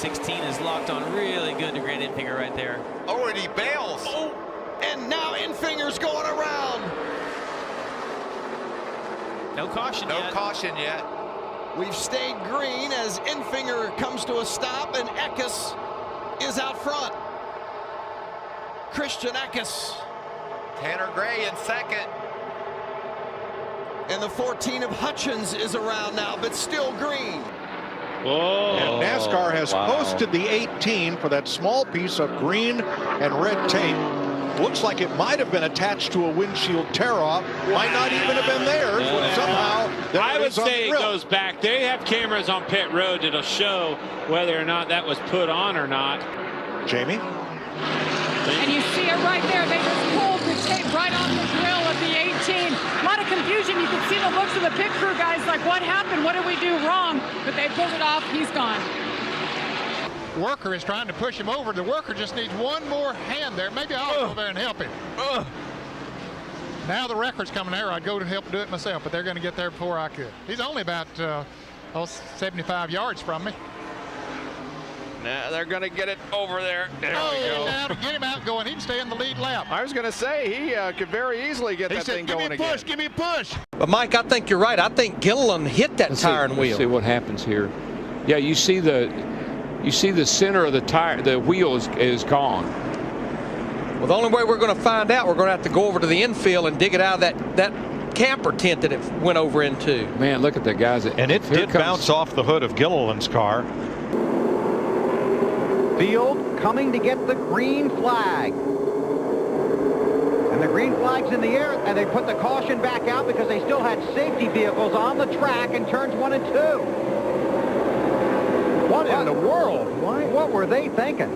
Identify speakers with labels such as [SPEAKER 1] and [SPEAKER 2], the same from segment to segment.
[SPEAKER 1] 16 is locked on really good to Grant Enfinger right there.
[SPEAKER 2] Oh, and he bails.
[SPEAKER 3] Oh, and now Enfinger's going around.
[SPEAKER 1] No caution yet.
[SPEAKER 2] No caution yet.
[SPEAKER 3] We've stayed green as Enfinger comes to a stop, and Eckes is out front. Christian Eckes.
[SPEAKER 2] Tanner Gray in second.
[SPEAKER 3] And the 14 of Hutchins is around now, but still green.
[SPEAKER 4] Whoa.
[SPEAKER 5] And Nascar has posted the 18 for that small piece of green and red tape. Looks like it might have been attached to a windshield tear-off. Might not even have been theirs, but somehow
[SPEAKER 4] I would say it goes back. They have cameras on pit road that'll show whether or not that was put on or not.
[SPEAKER 5] Jamie?
[SPEAKER 6] And you see it right there. They just pulled the tape right off the grill of the 18. A lot of confusion. You could see the looks of the pit crew guys like, what happened? What did we do wrong? But they pulled it off. He's gone.
[SPEAKER 7] Worker is trying to push him over. The worker just needs one more hand there. Maybe I'll go there and help him. Now the record's coming there. I'd go to help do it myself, but they're going to get there before I could. He's only about 75 yards from me.
[SPEAKER 8] Now they're going to get it over there. There we go.
[SPEAKER 7] Now to get him out going. He can stay in the lead lap.
[SPEAKER 8] I was going to say he could very easily get that thing going again.
[SPEAKER 7] Give me a push.
[SPEAKER 9] But Mike, I think you're right. I think Gilliland hit that tire and wheel.
[SPEAKER 10] Let's see what happens here. Yeah, you see the center of the tire, the wheel is gone.
[SPEAKER 9] Well, the only way we're going to find out, we're going to have to go over to the infield and dig it out of that camper tent that it went over into.
[SPEAKER 10] Man, look at the guys.
[SPEAKER 5] And it did bounce off the hood of Gilliland's car.
[SPEAKER 11] Field coming to get the green flag. And the green flag's in the air, and they put the caution back out because they still had safety vehicles on the track in turns 1 and 2. What in the world? What were they thinking?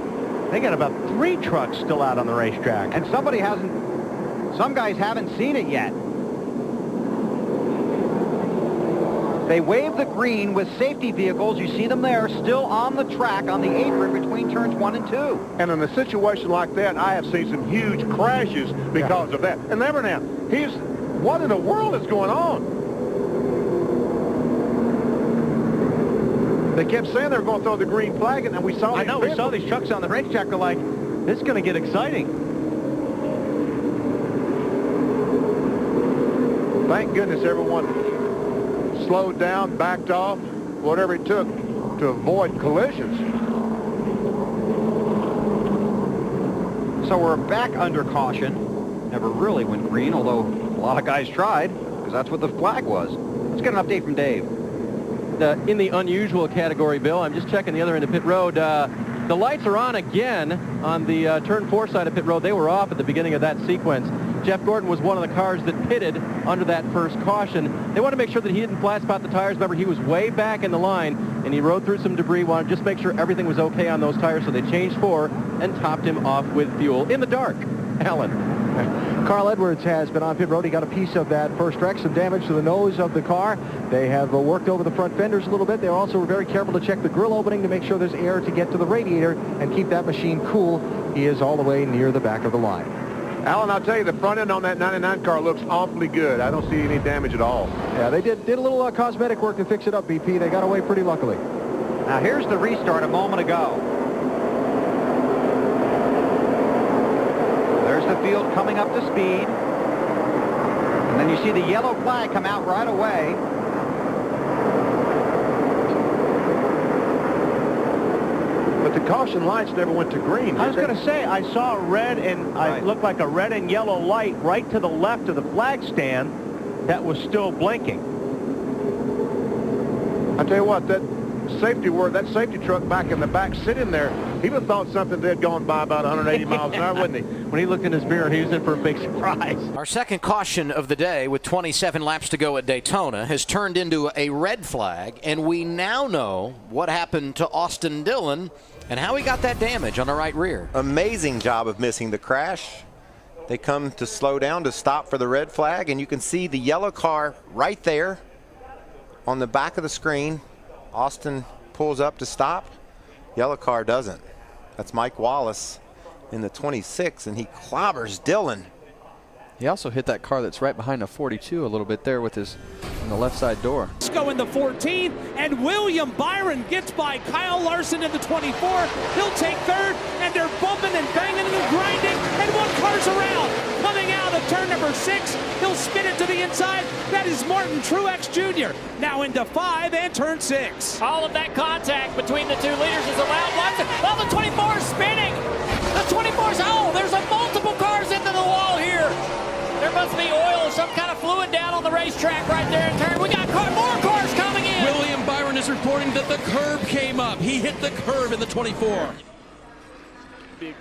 [SPEAKER 12] They got about 3 trucks still out on the racetrack.
[SPEAKER 11] And some guys haven't seen it yet. They wave the green with safety vehicles. You see them there still on the track on the apron between turns 1 and 2.
[SPEAKER 12] And in a situation like that, I have seen some huge crashes because of that. And remember now, what in the world is going on? They kept saying they were going to throw the green flag, and then we saw we saw these trucks on the racetrack. They're like, this is going to get exciting. Thank goodness everyone slowed down, backed off, whatever it took to avoid collisions.
[SPEAKER 11] So we're back under caution. Never really went green, although a lot of guys tried, because that's what the flag was. Let's get an update from Dave.
[SPEAKER 13] In the unusual category, Bill, I'm just checking the other end of pit road. The lights are on again on the turn 4 side of pit road. They were off at the beginning of that sequence. Jeff Gordon was one of the cars that pitted under that first caution. They wanted to make sure that he didn't flat spot the tires. Remember, he was way back in the line, and he rode through some debris. Wanted to just make sure everything was okay on those tires, so they changed 4 and topped him off with fuel in the dark. Alan.
[SPEAKER 12] Carl Edwards has been on pit road. He got a piece of that first wreck, some damage to the nose of the car. They have worked over the front fenders a little bit. They also were very careful to check the grill opening to make sure there's air to get to the radiator and keep that machine cool. He is all the way near the back of the line. Alan, I'll tell you, the front end on that 99 car looks awfully good. I don't see any damage at all. Yeah, they did a little cosmetic work to fix it up, BP. They got away pretty luckily.
[SPEAKER 11] Now here's the restart a moment ago. There's the field coming up to speed. And then you see the yellow flag come out right away.
[SPEAKER 12] But the caution lights never went to green.
[SPEAKER 14] I was going to say, I saw a red and it looked like a red and yellow light right to the left of the flag stand that was still blinking.
[SPEAKER 12] I tell you what, that safety truck back in the back sitting there, he would have thought something had gone by about 180 miles an hour, wouldn't he?
[SPEAKER 14] When he looked in his mirror, he was in for a big surprise.
[SPEAKER 9] Our second caution of the day, with 27 laps to go at Daytona, has turned into a red flag, and we now know what happened to Austin Dillon and how he got that damage on the right rear.
[SPEAKER 2] Amazing job of missing the crash. They come to slow down to stop for the red flag, and you can see the yellow car right there on the back of the screen. Austin pulls up to stop. Yellow car doesn't. That's Mike Wallace in the 26, and he clobbers Dillon
[SPEAKER 13] He also hit that car that's right behind the 42 a little bit there with his on the left side door.
[SPEAKER 15] Go in the 14, and William Byron gets by Kyle Larson in the 24. He'll take third, and they're bumping and banging and grinding, and one car's around. Coming out of turn number 6, he'll spin it to the inside. That is Martin Truex Jr. Now into 5 and turn 6.
[SPEAKER 16] All of that contact between the 2 leaders is allowed. While the 24 is spinning. The 24's, oh, there's a multiple cars into the wall here. There must be oil or some kind of fluid down on the racetrack right there in turn. We got more cars coming in.
[SPEAKER 15] William Byron is reporting that the curb came up. He hit the curb in the 24.
[SPEAKER 16] Big,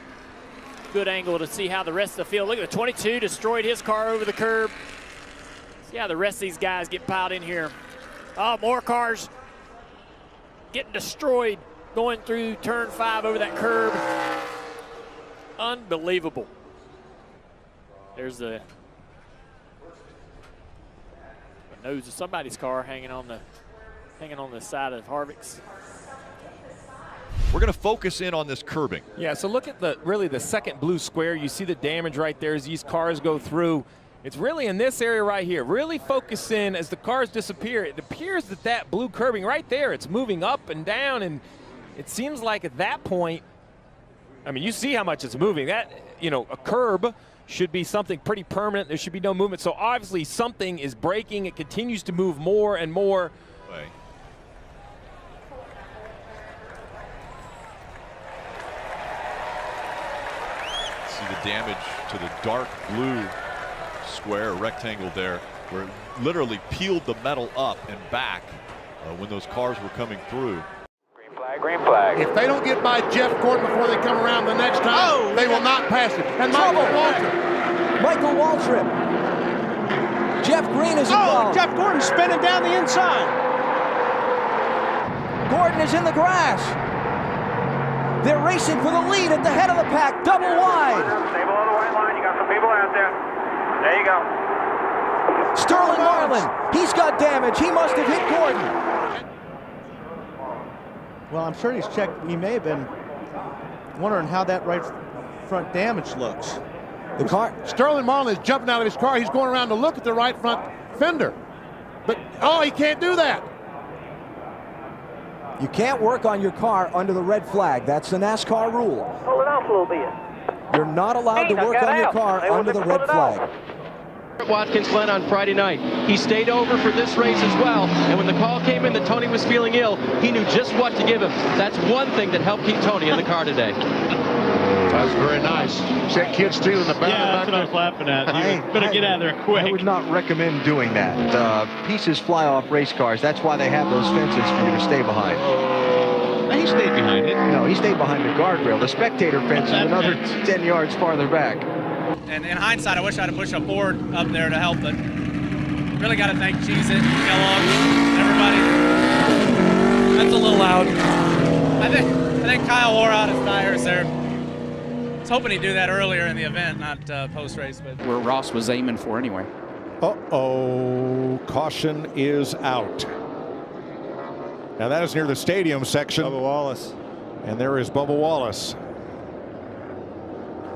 [SPEAKER 16] good angle to see how the rest of the field. Look at the 22 destroyed his car over the curb. See how the rest of these guys get piled in here. Oh, more cars getting destroyed going through turn 5 over that curb. Unbelievable. There's the nose of somebody's car hanging on the side of Harvick's.
[SPEAKER 17] We're going to focus in on this curbing.
[SPEAKER 18] Yeah, so look at really the second blue square. You see the damage right there as these cars go through. It's really in this area right here. Really focus in as the cars disappear. It appears that blue curbing right there, it's moving up and down, and it seems like at that point, I mean, you see how much it's moving. That, you know, a curb should be something pretty permanent. There should be no movement. So obviously something is breaking. It continues to move more and more.
[SPEAKER 17] Right. See the damage to the dark blue square rectangle there, where it literally peeled the metal up and back when those cars were coming through.
[SPEAKER 19] Green flag.
[SPEAKER 5] If they don't get by Jeff Gordon before they come around the next time, they will not pass it. And
[SPEAKER 11] Michael Waltrip. Jeff Green is involved.
[SPEAKER 20] Jeff Gordon spinning down the inside.
[SPEAKER 11] Gordon is in the grass. They're racing for the lead at the head of the pack, double wide.
[SPEAKER 19] Stay below the white line. You got some people out there. There you go.
[SPEAKER 11] Sterling Marlin, he's got damage. He must have hit Gordon.
[SPEAKER 20] Well, I'm sure he's checked. He may have been wondering how that right front damage looks.
[SPEAKER 5] The car. Sterling Marlin is jumping out of his car. He's going around to look at the right front fender. But, oh, he can't do that.
[SPEAKER 11] You can't work on your car under the red flag. That's the NASCAR rule.
[SPEAKER 19] Pull it off a little bit.
[SPEAKER 11] You're not allowed to work on your car under the red flag.
[SPEAKER 13] Watkins Glen on Friday night. He stayed over for this race as well, and when the call came in that Tony was feeling ill, he knew just what to give him. That's one thing that helped keep Tony in the car today.
[SPEAKER 5] That's very nice. That kid stealing the back.
[SPEAKER 14] Yeah, that's what I was laughing at. You better get out of there quick.
[SPEAKER 12] I would not recommend doing that. Pieces fly off race cars. That's why they have those fences for you to stay behind.
[SPEAKER 14] He stayed behind it.
[SPEAKER 12] No, he stayed behind the guardrail. The spectator fence is another 10 yards farther back.
[SPEAKER 21] And in hindsight, I wish I'd have pushed a Ford up there to help, but really got to thank Cheez-It, Kellogg's, everybody. That's a little loud. I think Kyle wore out his tires there. I was hoping he'd do that earlier in the event, not post-race. But
[SPEAKER 22] where Ross was aiming for anyway.
[SPEAKER 5] Uh-oh, caution is out. Now that is near the stadium section.
[SPEAKER 23] Bubba Wallace.
[SPEAKER 5] And there is Bubba Wallace.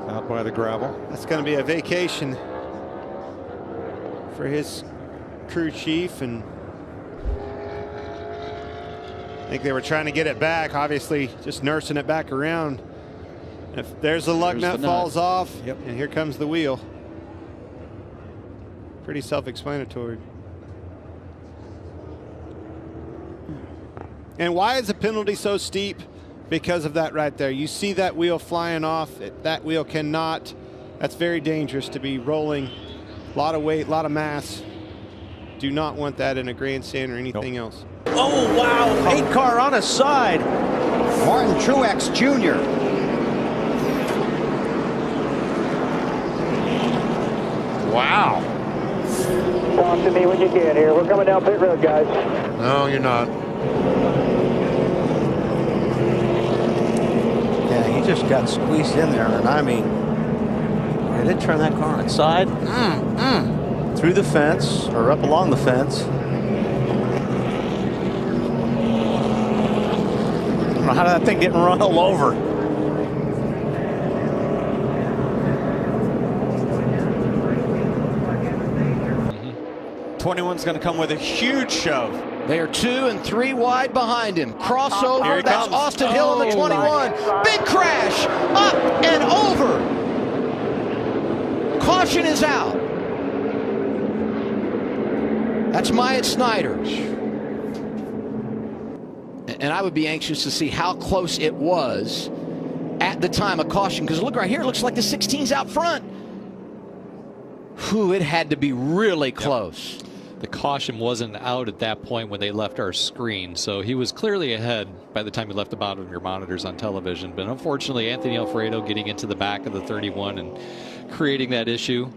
[SPEAKER 5] Out by the gravel.
[SPEAKER 23] That's going to be a vacation for his crew chief, and I think they were trying to get it back, obviously just nursing it back around. If there's the lug nut falls off, and here comes the wheel. Pretty self-explanatory. And why is the penalty so steep? Because of that right there. You see that wheel flying off. That wheel cannot. That's very dangerous to be rolling. A lot of weight, a lot of mass. Do not want that in a grandstand or anything else.
[SPEAKER 20] Oh, wow. 8 car on his side.
[SPEAKER 11] Martin Truex Jr.
[SPEAKER 5] Wow.
[SPEAKER 19] Talk to me when you get here. We're coming down pit road, guys.
[SPEAKER 5] No, you're not.
[SPEAKER 20] Yeah, he just got squeezed in there, and I mean, they did turn that car on its side. Through the fence, or up along the fence. I don't know, how did that thing get run all over?
[SPEAKER 1] 21's going to come with a huge shove.
[SPEAKER 9] They are 2 and 3 wide behind him. Crossover.
[SPEAKER 1] Here he
[SPEAKER 9] That's
[SPEAKER 1] comes.
[SPEAKER 9] Austin Hill in the 21. Big crash. Up and over. Caution is out. That's Myatt Snyder. And I would be anxious to see how close it was at the time of caution. Because look right here. It looks like the 16's out front. Whew, it had to be really close.
[SPEAKER 3] The caution wasn't out at that point when they left our screen, so he was clearly ahead by the time he left the bottom of your monitors on television. But unfortunately, Anthony Alfredo getting into the back of the 31 and creating that issue.